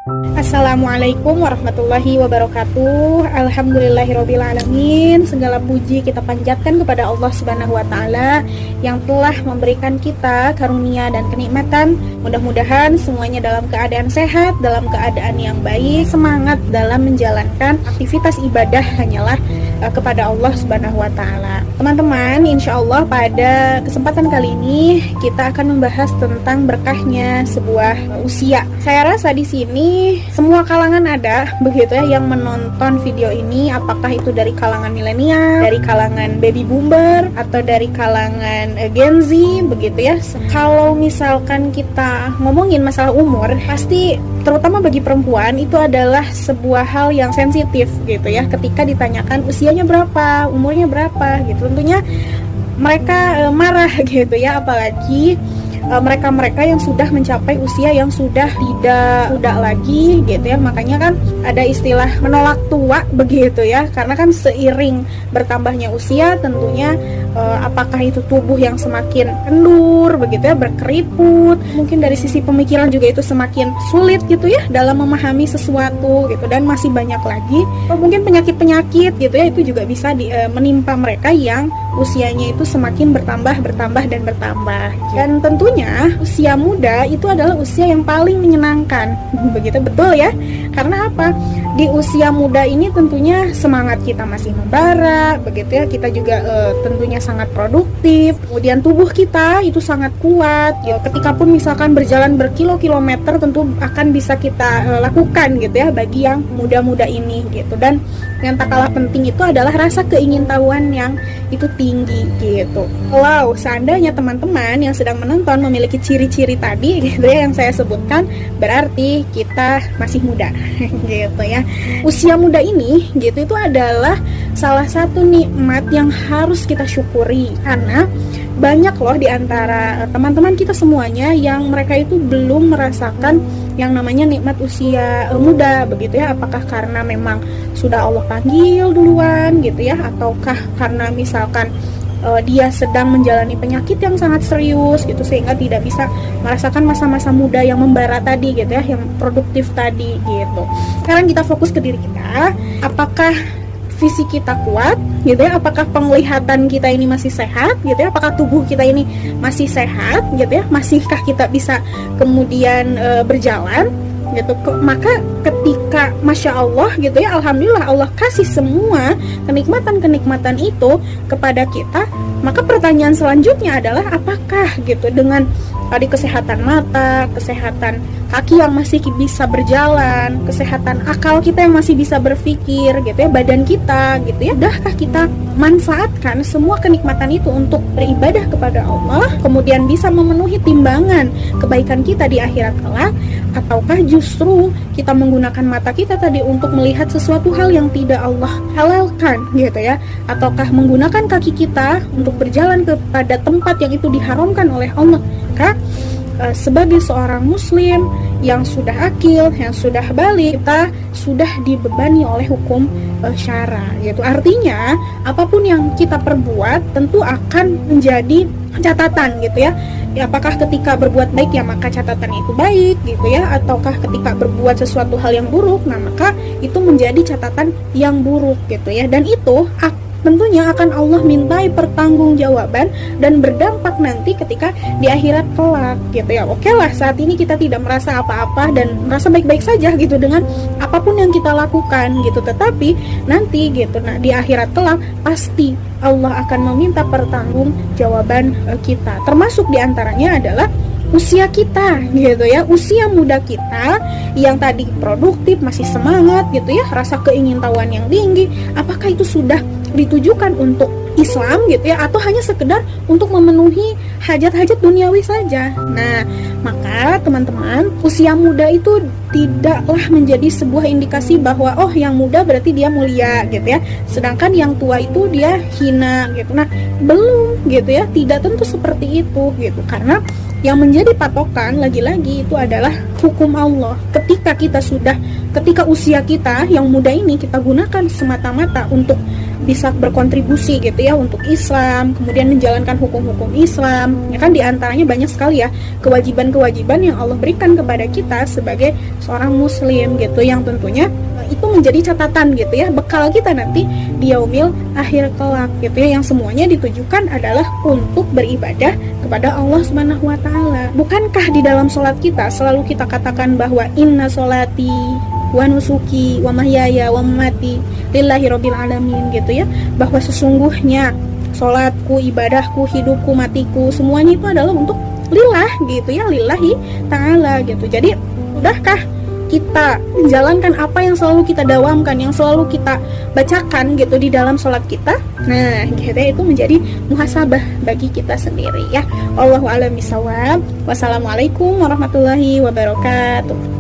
Assalamualaikum warahmatullahi wabarakatuh. Alhamdulillahirabbil alamin. Segala puji kita panjatkan kepada Allah Subhanahu wa taala yang telah memberikan kita karunia dan kenikmatan. Mudah-mudahan semuanya dalam keadaan sehat, dalam keadaan yang baik, semangat dalam menjalankan aktivitas ibadah hanyalah kepada Allah Subhanahu wa taala. Teman-teman, insya Allah pada kesempatan kali ini kita akan membahas tentang berkahnya sebuah usia. Saya rasa di sini semua kalangan ada begitu ya yang menonton video ini, apakah itu dari kalangan milenial, dari kalangan baby boomer, atau dari kalangan Gen Z begitu ya. Kalau misalkan kita ngomongin masalah umur, pasti terutama bagi perempuan itu adalah sebuah hal yang sensitif gitu ya, ketika ditanyakan usianya berapa, umurnya berapa gitu. Tentunya mereka marah gitu ya, apalagi mereka-mereka yang sudah mencapai usia yang sudah tidak muda lagi gitu ya. Makanya kan ada istilah menolak tua begitu ya, karena kan seiring bertambahnya usia tentunya apakah itu tubuh yang semakin kendur begitu ya, berkeriput, mungkin dari sisi pemikiran juga itu semakin sulit gitu ya dalam memahami sesuatu gitu, dan masih banyak lagi mungkin penyakit-penyakit gitu ya, itu juga bisa menimpa mereka yang usianya itu semakin bertambah dan bertambah. Dan tentunya usia muda itu adalah usia yang paling menyenangkan begitu, betul ya, karena apa? Di usia muda ini tentunya semangat kita masih membara begitu ya, kita juga tentunya sangat produktif, kemudian tubuh kita itu sangat kuat gitu. Ketika pun misalkan berjalan berkilo-kilometer tentu akan bisa kita lakukan gitu ya bagi yang muda-muda ini gitu. Dan yang tak kalah penting itu adalah rasa keingintahuan yang itu tinggi gitu. Kalau seandainya teman-teman yang sedang menonton memiliki ciri-ciri tadi gitu ya yang saya sebutkan, berarti kita masih muda gitu ya. Usia muda ini gitu itu adalah salah satu nikmat yang harus kita syukuri, karena banyak loh di antara teman-teman kita semuanya yang mereka itu belum merasakan yang namanya nikmat usia muda begitu ya. Apakah karena memang sudah Allah panggil duluan gitu ya, ataukah karena misalkan dia sedang menjalani penyakit yang sangat serius gitu sehingga tidak bisa merasakan masa-masa muda yang membara tadi gitu ya, yang produktif tadi gitu. Sekarang kita fokus ke diri kita, apakah visi kita kuat gitu ya, apakah penglihatan kita ini masih sehat gitu ya, apakah tubuh kita ini masih sehat gitu ya, masihkah kita bisa kemudian berjalan gitu. Maka ketika Masya Allah gitu ya, Alhamdulillah Allah kasih semua kenikmatan-kenikmatan itu kepada kita, maka pertanyaan selanjutnya adalah apakah gitu dengan tadi kesehatan mata, kesehatan kaki yang masih bisa berjalan, kesehatan akal kita yang masih bisa berpikir gitu ya, badan kita gitu ya, udahkah kita manfaatkan semua kenikmatan itu untuk beribadah kepada Allah, kemudian bisa memenuhi timbangan kebaikan kita di akhirat kelak, ataukah justru kita menggunakan mata kita tadi untuk melihat sesuatu hal yang tidak Allah halalkan gitu ya, ataukah menggunakan kaki kita untuk berjalan kepada tempat yang itu diharamkan oleh Allah. Maka sebagai seorang muslim yang sudah akil, yang sudah balik, kita sudah dibebani oleh hukum syara gitu. Artinya apapun yang kita perbuat tentu akan menjadi catatan gitu ya. Apakah ketika berbuat baik ya maka catatan itu baik gitu ya, ataukah ketika berbuat sesuatu hal yang buruk nah maka itu menjadi catatan yang buruk gitu ya. Dan itu tentunya akan Allah mintai pertanggungjawaban dan berdampak nanti ketika di akhirat kelak gitu ya. Oke lah, saat ini kita tidak merasa apa-apa dan merasa baik-baik saja gitu dengan apapun yang kita lakukan gitu, tetapi nanti gitu di akhirat kelak pasti Allah akan meminta pertanggungjawaban kita. Termasuk diantaranya adalah usia kita gitu ya, usia muda kita yang tadi produktif, masih semangat gitu ya, rasa keingintahuan yang tinggi, apakah itu sudah ditujukan untuk Islam gitu ya, atau hanya sekedar untuk memenuhi hajat-hajat duniawi saja. Nah, maka teman-teman, usia muda itu tidaklah menjadi sebuah indikasi bahwa oh yang muda berarti dia mulia gitu ya, sedangkan yang tua itu dia hina gitu. Nah, belum gitu ya, tidak tentu seperti itu gitu, karena yang menjadi patokan lagi-lagi itu adalah hukum Allah. Ketika usia kita yang muda ini kita gunakan semata-mata untuk bisa berkontribusi gitu ya untuk Islam, kemudian menjalankan hukum-hukum Islam. Ya kan diantaranya banyak sekali ya kewajiban-kewajiban yang Allah berikan kepada kita sebagai seorang muslim gitu, yang tentunya itu menjadi catatan gitu ya, bekal kita nanti di yaumil akhir kelak gitu ya, yang semuanya ditujukan adalah untuk beribadah kepada Allah Subhanahu wa taala. Bukankah di dalam sholat kita selalu kita katakan bahwa inna sholati wa nusuki wa mahyaya wa mamati lillahi rabbil alamin gitu ya, bahwa sesungguhnya sholatku, ibadahku, hidupku, matiku, semuanya itu adalah untuk lillah gitu ya, lillahi ta'ala gitu. Jadi udahkah kita menjalankan apa yang selalu kita dawamkan, yang selalu kita bacakan gitu di dalam sholat kita? Nah, gitu ya, itu menjadi muhasabah bagi kita sendiri ya. Wallahu a'lam bishawab. Wassalamualaikum warahmatullahi wabarakatuh.